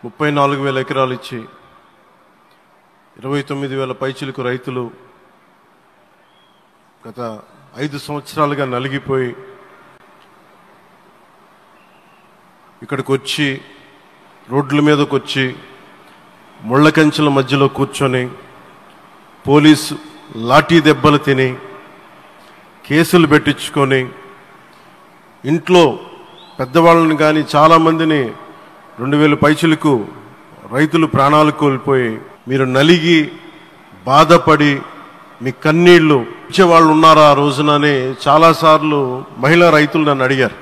34,000 ఎకరాలు ఇచ్చి 29,000 పైచిలకు రైతులు గత 5 సంవత్సరాలుగా నలిగిపోయి ఇక్కడికి వచ్చి రోడ్ల మీదకి వచ్చి ముళ్ళ కంచెల మధ్యలో కూర్చొని పోలీసు లాఠీ దెబ్బలు తిని కేసులు పెట్టించుకొని ఇంట్లో పెద్దవాళ్ళని కానీ చాలామందిని 2,000 పైచిలకు రైతులు ప్రాణాలు కోల్పోయి మీరు నలిగి బాధపడి మీ కన్నీళ్లు ఇచ్చేవాళ్ళు ఉన్నారా ఆ రోజునని చాలాసార్లు మహిళా రైతులు నన్ను అడిగారు.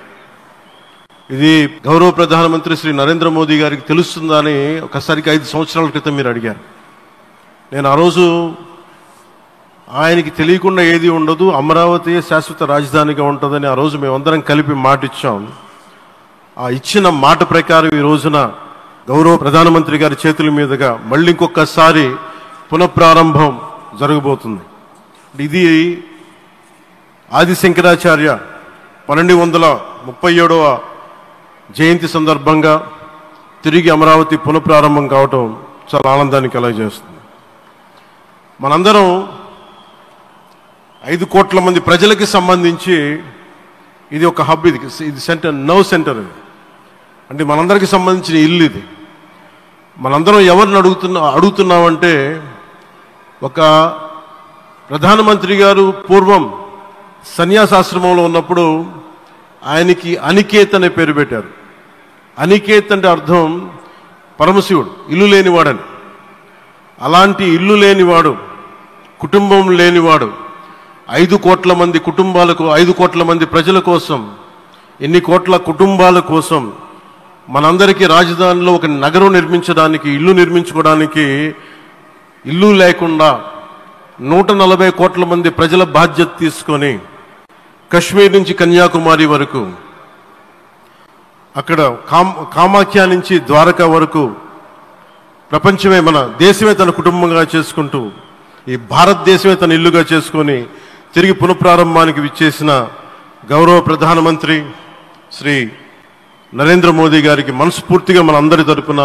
ఇది గౌరవ ప్రధానమంత్రి శ్రీ నరేంద్ర మోదీ గారికి తెలుస్తుందా అని ఒకసారికి 5 సంవత్సరాల క్రితం మీరు అడిగారు. నేను ఆ రోజు ఆయనకి తెలియకుండా ఏది ఉండదు, అమరావతి శాశ్వత రాజధానిగా ఉంటుందని ఆ రోజు మేమందరం కలిపి మాట ఇచ్చాం. ఆ ఇచ్చిన మాట ప్రకారం ఈ రోజున గౌరవ ప్రధానమంత్రి గారి చేతుల మీదుగా మళ్ళీ ఇంకొకసారి పునఃప్రారంభం జరగబోతుంది. ఇది ఆది శంకరాచార్య 1237వ జయంతి సందర్భంగా తిరిగి అమరావతి పునఃప్రారంభం కావటం చాలా ఆనందాన్ని కలగజేస్తుంది. మనందరం 5 కోట్ల మంది ప్రజలకి సంబంధించి ఇది ఒక హబ్, ఇది సెంటర్, నర్వ్ సెంటర్. ఇది అంటే మనందరికి సంబంధించిన ఇల్లు. ఇది మనందరం ఎవరిని అడుగుతున్నామంటే, ఒక ప్రధానమంత్రి గారు పూర్వం సన్యాసాశ్రమంలో ఉన్నప్పుడు ఆయనకి అనికేత్ అనే పేరు పెట్టారు. అనికేత్ అంటే అర్థం పరమశివుడు, ఇల్లు లేనివాడని. అలాంటి ఇల్లు లేనివాడు, కుటుంబం లేనివాడు 5 కోట్ల మంది కుటుంబాలకు, 5 కోట్ల మంది ప్రజల కోసం, ఎన్ని కోట్ల కుటుంబాల కోసం మనందరికీ రాజధానిలో ఒక నగరం నిర్మించడానికి, ఇల్లు నిర్మించుకోవడానికి ఇల్లు లేకుండా 140 కోట్ల మంది ప్రజల బాధ్యత తీసుకొని కశ్మీర్ నుంచి కన్యాకుమారి వరకు, అక్కడ కామాఖ్య నుంచి ద్వారకా వరకు ప్రపంచమే, మన దేశమే తన కుటుంబంగా చేసుకుంటూ ఈ భారతదేశమే తన ఇల్లుగా చేసుకొని తిరిగి పునఃప్రారంభానికి విచ్చేసిన గౌరవ ప్రధానమంత్రి శ్రీ నరేంద్ర మోదీ గారికి మనస్ఫూర్తిగా మన అందరి తరపున,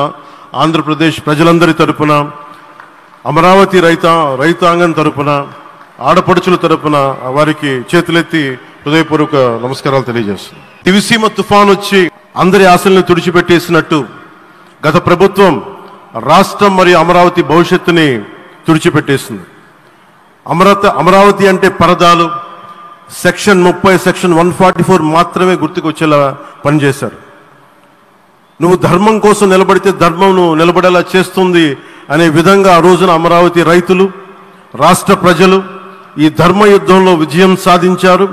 ఆంధ్రప్రదేశ్ ప్రజలందరి తరపున, అమరావతి రైతాంగం తరపున, ఆడపడుచుల తరపున వారికి చేతులెత్తి హృదయపూర్వక నమస్కారాలు తెలియజేస్తున్నాను. దివిసీమ తుఫాన్ వచ్చి అందరి ఆశల్ని తుడిచిపెట్టేసినట్టు గత ప్రభుత్వం రాష్ట్రం మరియు అమరావతి భవిష్యత్తుని తుడిచిపెట్టేసింది. అమరావతి అంటే పరదాలు, సెక్షన్ 30, సెక్షన్ 144 మాత్రమే గుర్తుకొచ్చేలా పనిచేశారు. నువ్వు ధర్మం కోసం నిలబడితే ధర్మం నువ్వు నిలబడేలా చేస్తుంది అనే విధంగా ఆ రోజున అమరావతి రైతులు, రాష్ట్ర ప్రజలు ఈ ధర్మ యుద్ధంలో విజయం సాధించారు.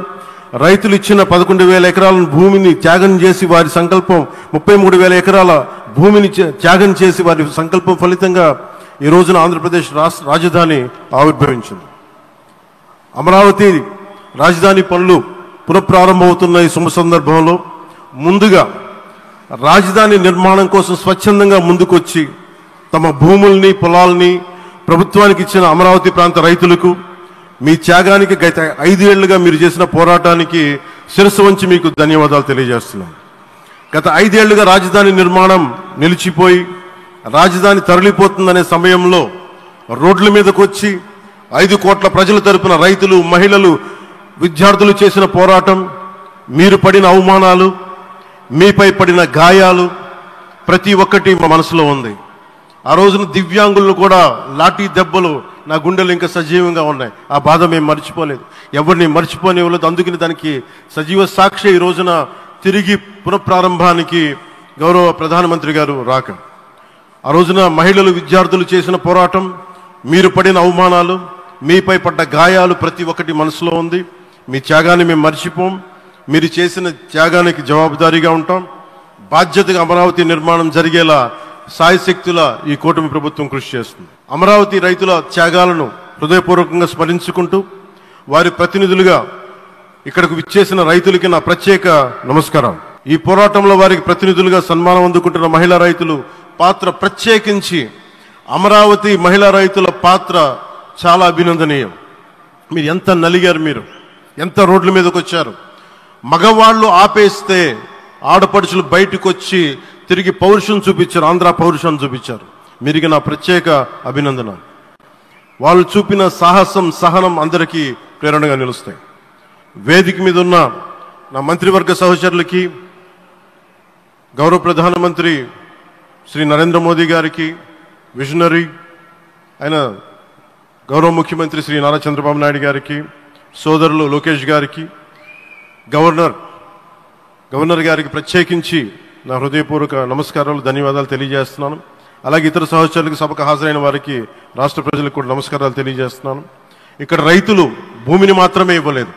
రైతులు ఇచ్చిన 11,000 ఎకరాల భూమిని త్యాగం చేసి వారి సంకల్పం, 33,000 ఎకరాల భూమిని త్యాగం చేసి వారి సంకల్పం ఫలితంగా ఈ రోజున ఆంధ్రప్రదేశ్ రాష్ట్ర రాజధాని ఆవిర్భవించింది. అమరావతి రాజధాని పనులు పునఃప్రారంభమవుతున్న ఈ శుభ సందర్భంలో ముందుగా రాజధాని నిర్మాణం కోసం స్వచ్ఛందంగా ముందుకొచ్చి తమ భూముల్ని, పొలాల్ని ప్రభుత్వానికి ఇచ్చిన అమరావతి ప్రాంత రైతులకు, మీ త్యాగానికి గత 5 ఏళ్లుగా మీరు చేసిన పోరాటానికి శిరస్సు వంచి మీకు ధన్యవాదాలు తెలియజేస్తున్నాం. గత 5 ఏళ్లుగా రాజధాని నిర్మాణం నిలిచిపోయి రాజధాని తరలిపోతుందనే సమయంలో రోడ్ల మీదకు వచ్చి 5 కోట్ల ప్రజల తరపున రైతులు, మహిళలు, విద్యార్థులు చేసిన పోరాటం, మీరు పడిన అవమానాలు, మీపై పడిన గాయాలు ప్రతి ఒక్కటి మా మనసులో ఉంది. ఆ రోజున దివ్యాంగులను కూడా లాఠీ దెబ్బలు నా గుండెలు ఇంకా సజీవంగా ఉన్నాయి. ఆ బాధ మేము మర్చిపోలేదు, ఎవరిని మర్చిపోనివ్వలేదు. అందుకని దానికి సజీవ సాక్షి ఈ రోజున తిరిగి పునఃప్రారంభానికి గౌరవ ప్రధానమంత్రి గారు రాక, ఆ రోజున మహిళలు, విద్యార్థులు చేసిన పోరాటం, మీరు పడిన అవమానాలు, మీపై పడ్డ గాయాలు ప్రతి ఒక్కటి మనసులో ఉంది. మీ త్యాగాన్ని మేము మర్చిపోం. మీరు చేసిన త్యాగానికి జవాబుదారీగా ఉంటాం. బాధ్యతగా అమరావతి నిర్మాణం జరిగేలా సాయశక్తుల ఈ కూటమి ప్రభుత్వం కృషి చేస్తుంది. అమరావతి రైతుల త్యాగాలను హృదయపూర్వకంగా స్మరించుకుంటూ వారి ప్రతినిధులుగా ఇక్కడకు విచ్చేసిన రైతులకి నా ప్రత్యేక నమస్కారం. ఈ పోరాటంలో వారికి ప్రతినిధులుగా సన్మానం అందుకుంటున్న మహిళా రైతులు పాత్ర, ప్రత్యేకించి అమరావతి మహిళా రైతుల పాత్ర చాలా అభినందనీయం. మీరు ఎంత నలిగారు, మీరు ఎంత రోడ్ల మీదకి వచ్చారు. మగవాళ్ళు ఆపేస్తే ఆడపడుచులు బయటకు వచ్చి తిరిగి పౌరుషం చూపించారు, ఆంధ్ర పౌరుషాన్ని చూపించారు. మీరికి నా ప్రత్యేక అభినందన. వాళ్ళు చూపిన సాహసం, సహనం అందరికీ ప్రేరణగా నిలుస్తాయి. వేదిక మీద ఉన్న నా మంత్రివర్గ సహచరులకి, గౌరవ ప్రధానమంత్రి శ్రీ నరేంద్ర మోదీ గారికి, విజనరీ అయిన గౌరవ ముఖ్యమంత్రి శ్రీ నారా చంద్రబాబు నాయుడు గారికి, సోదరులు లోకేష్ గారికి, గవర్నర్ గారికి ప్రత్యేకించి నా హృదయపూర్వక నమస్కారాలు, ధన్యవాదాలు తెలియజేస్తున్నాను. అలాగే ఇతర సహచరులకు, సభకు హాజరైన వారికి, రాష్ట్ర ప్రజలకు కూడా నమస్కారాలు తెలియజేస్తున్నాను. ఇక్కడ రైతులు భూమిని మాత్రమే ఇవ్వలేదు,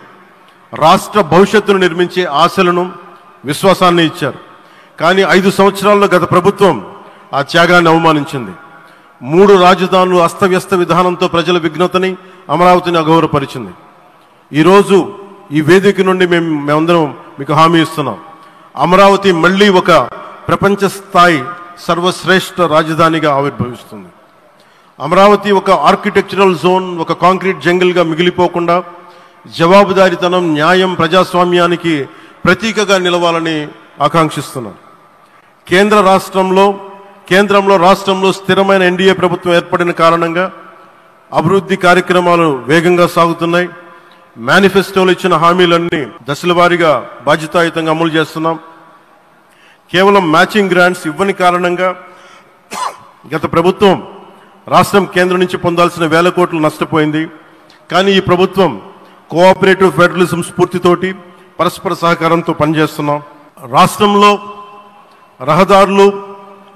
రాష్ట్ర భవిష్యత్తును నిర్మించే ఆశలను, విశ్వాసాన్ని ఇచ్చారు. కానీ 5 సంవత్సరాల్లో గత ప్రభుత్వం ఆ త్యాగాన్ని అవమానించింది. 3 రాజధానులు, అస్తవ్యస్త విధానంతో ప్రజల విఘ్నతని, అమరావతిని అగౌరవపరిచింది. ఈరోజు ఈ వేదిక నుండి మేమందరం మీకు హామీ ఇస్తున్నాం, అమరావతి మళ్ళీ ఒక ప్రపంచ స్థాయి సర్వశ్రేష్ఠ రాజధానిగా ఆవిర్భవిస్తుంది. అమరావతి ఒక ఆర్కిటెక్చరల్ జోన్, ఒక కాంక్రీట్ జంగిల్గా మిగిలిపోకుండా జవాబుదారీతనం, న్యాయం, ప్రజాస్వామ్యానికి ప్రతీకగా నిలవాలని ఆకాంక్షిస్తున్నాం. కేంద్రంలో రాష్ట్రంలో స్థిరమైన ఎన్డీఏ ప్రభుత్వం ఏర్పడిన కారణంగా అభివృద్ధి కార్యక్రమాలు వేగంగా సాగుతున్నాయి. మేనిఫెస్టోలో ఇచ్చిన హామీలన్నీ దశల వారీగా బాధ్యతాయుతంగా అమలు చేస్తున్నాం. కేవలం మ్యాచింగ్ గ్రాంట్స్ ఇవ్వని కారణంగా గత ప్రభుత్వం రాష్ట్రం కేంద్రం నుంచి పొందాల్సిన 1000 కోట్లు నష్టపోయింది. కానీ ఈ ప్రభుత్వం కోఆపరేటివ్ ఫెడరలిజం స్ఫూర్తితోటి, పరస్పర సహకారంతో పనిచేస్తున్నాం. రాష్ట్రంలో రహదారులు,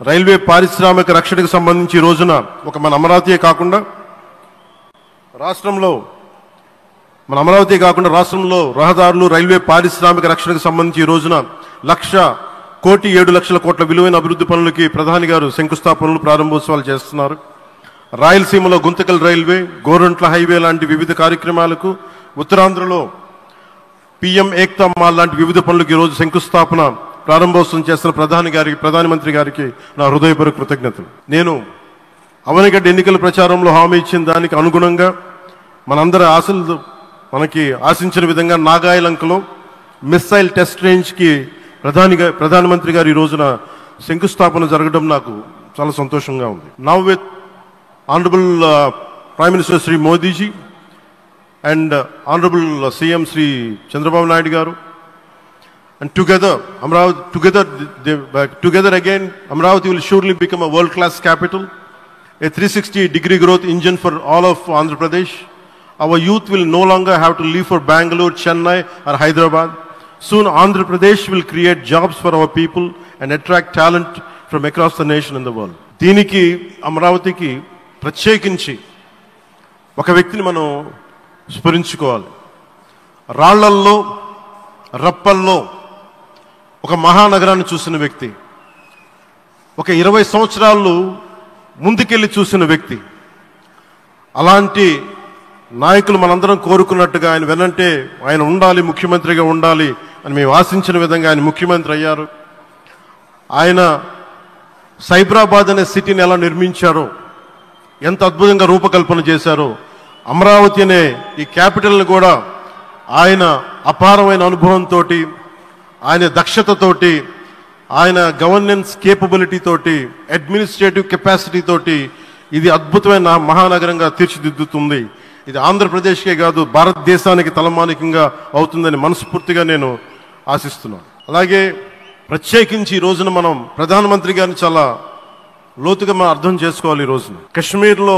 రైల్వే, పారిశ్రామిక రక్షణకు సంబంధించి ఈ రోజున మన అమరావతి కాకుండా రాష్ట్రంలో రహదారులు, రైల్వే, పారిశ్రామిక రక్షణకు సంబంధించి ఈ రోజున 1,07,00,000 కోట్ల విలువైన అభివృద్ధి పనులకి ప్రధాని గారు శంకుస్థాపనలు, ప్రారంభోత్సవాలు చేస్తున్నారు. రాయలసీమలో గుంతకల్ రైల్వే, గోరంట్ల హైవే లాంటి వివిధ కార్యక్రమాలకు, ఉత్తరాంధ్రలో పిఎం ఏక్తా మాల్ లాంటి వివిధ పనులకు ఈరోజు శంకుస్థాపన, ప్రారంభోత్సవం చేస్తున్న ప్రధానమంత్రి గారికి నా హృదయపూర్వక కృతజ్ఞతలు. నేను అవనిగడ్డ ఎన్నికల ప్రచారంలో హామీ ఇచ్చిన దానికి అనుగుణంగా మనందరి ఆశలు మనకి ఆశించిన విధంగా నాగాయలంకలో మిస్సైల్ టెస్ట్ రేంజ్కి ప్రధానమంత్రి గారు ఈ రోజున శంకుస్థాపన జరగడం నాకు చాలా సంతోషంగా ఉంది. Now with honourable prime minister Shri Modiji and honourable CM Shri Chandrababu Naidu గారు, and together again Amravati will surely become a world class capital, a 360-degree growth engine for all of Andhra Pradesh. Our youth will no longer have to leave for Bangalore, Chennai or Hyderabad. Soon Andhra Pradesh will create jobs for our people and attract talent from across the nation and the world. దీనికి అమరావతికి ప్రత్యేకించి ఒక వ్యక్తిని మనం స్మరించుకోవాలి. రాళ్లల్లో, రప్పల్లో ఒక మహానగరాన్ని చూసిన వ్యక్తి, ఒక 20 సంవత్సరాలు ముందుకెళ్ళి చూసిన వ్యక్తి. అలాంటి నాయకులు మనందరం కోరుకున్నట్టుగా ఆయన వెనంటే ఆయన ఉండాలి, ముఖ్యమంత్రిగా ఉండాలి అని మేము ఆశించిన విధంగా ఆయన ముఖ్యమంత్రి అయ్యారు. ఆయన సైబరాబాద్ అనే సిటీని ఎలా నిర్మించారో, ఎంత అద్భుతంగా రూపకల్పన చేశారో, అమరావతి అనే ఈ క్యాపిటల్ని కూడా ఆయన అపారమైన అనుభవంతో, ఆయన దక్షతతోటి, ఆయన గవర్నెన్స్ కేపబిలిటీ తోటి, అడ్మినిస్ట్రేటివ్ కెపాసిటీ తోటి ఇది అద్భుతమైన మహానగరంగా తీర్చిదిద్దుతుంది. ఇది ఆంధ్రప్రదేశ్కే కాదు, భారతదేశానికి తలమానికంగా అవుతుందని మనస్ఫూర్తిగా నేను ఆశిస్తున్నాను. అలాగే ప్రత్యేకించి ఈ రోజున మనం ప్రధానమంత్రి గారిని చాలా లోతుగా మనం అర్థం చేసుకోవాలి. ఈ రోజున కశ్మీర్లో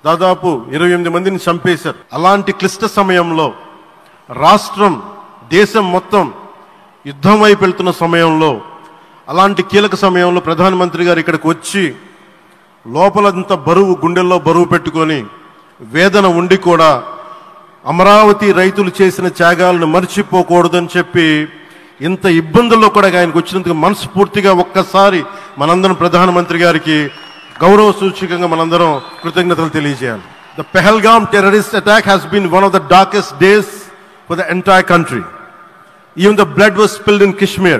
దాదాపు 28 మందిని చంపేశారు. అలాంటి క్లిష్ట సమయంలో, రాష్ట్రం, దేశం మొత్తం యుద్ధం వైపు వెళ్తున్న సమయంలో, అలాంటి కీలక సమయంలో ప్రధానమంత్రి గారు ఇక్కడికి వచ్చి లోపలంతా బరువు, గుండెల్లో బరువు పెట్టుకొని, వేదన ఉండి కూడా అమరావతి రైతులు చేసిన త్యాగాలను మర్చిపోకూడదని చెప్పి ఇంత ఇబ్బందుల్లో కూడా ఆయనకు వచ్చినందుకు మనస్ఫూర్తిగా ఒక్కసారి మనందరం ప్రధానమంత్రి గారికి గౌరవ సూచకంగా మనందరం కృతజ్ఞతలు తెలియజేయాలి. The Pahalgam terrorist attack has been one of the darkest days for the entire country. Even the blood was spilled in Kashmir.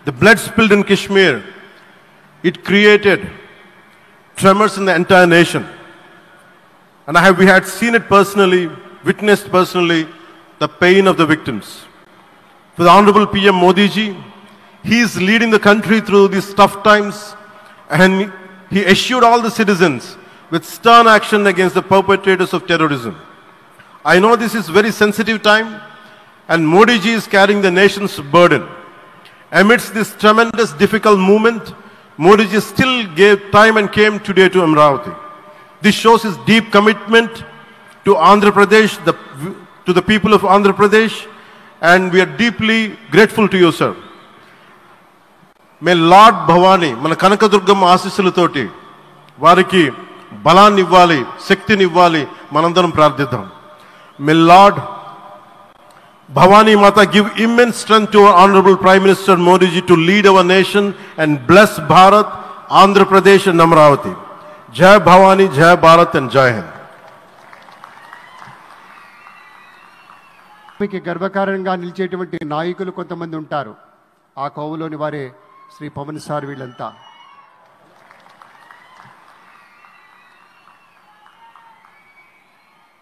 The blood spilled in Kashmir, it created tremors in the entire nation. And we had seen it personally, witnessed personally, the pain of the victims. For the Honorable PM Modi ji, He is leading the country through these tough times, and he assured all the citizens with stern action against the perpetrators of terrorism. I know this is very sensitive time, and Modi ji is carrying the nation's burden. Amidst this tremendous difficult movement, Modi ji still gave time and came today to Amravati. This shows his deep commitment to Andhra Pradesh, to the people of Andhra Pradesh, and we are deeply grateful to you, sir. May Lord Bhavani, మన కనకదుర్గమ్మ ఆశీస్సులతోటి వారికి బలాన్ని ఇవ్వాలి, శక్తిని ఇవ్వాలి, మనందరం ప్రార్థిద్దాం. May Lord Bhavani Mata give immense strength to our Honorable Prime Minister Modi ji to lead our nation and bless Bharat, Andhra Pradesh and Amravati. Jai Bhavani, Jai Bharat and Jai Hind. మీకు గర్వకారణంగా నిలిచేటువంటి నాయకులు కొంతమంది ఉంటారు. ఆ కోవలోని వారే Shri Pawan sir వీళ్ళంతా.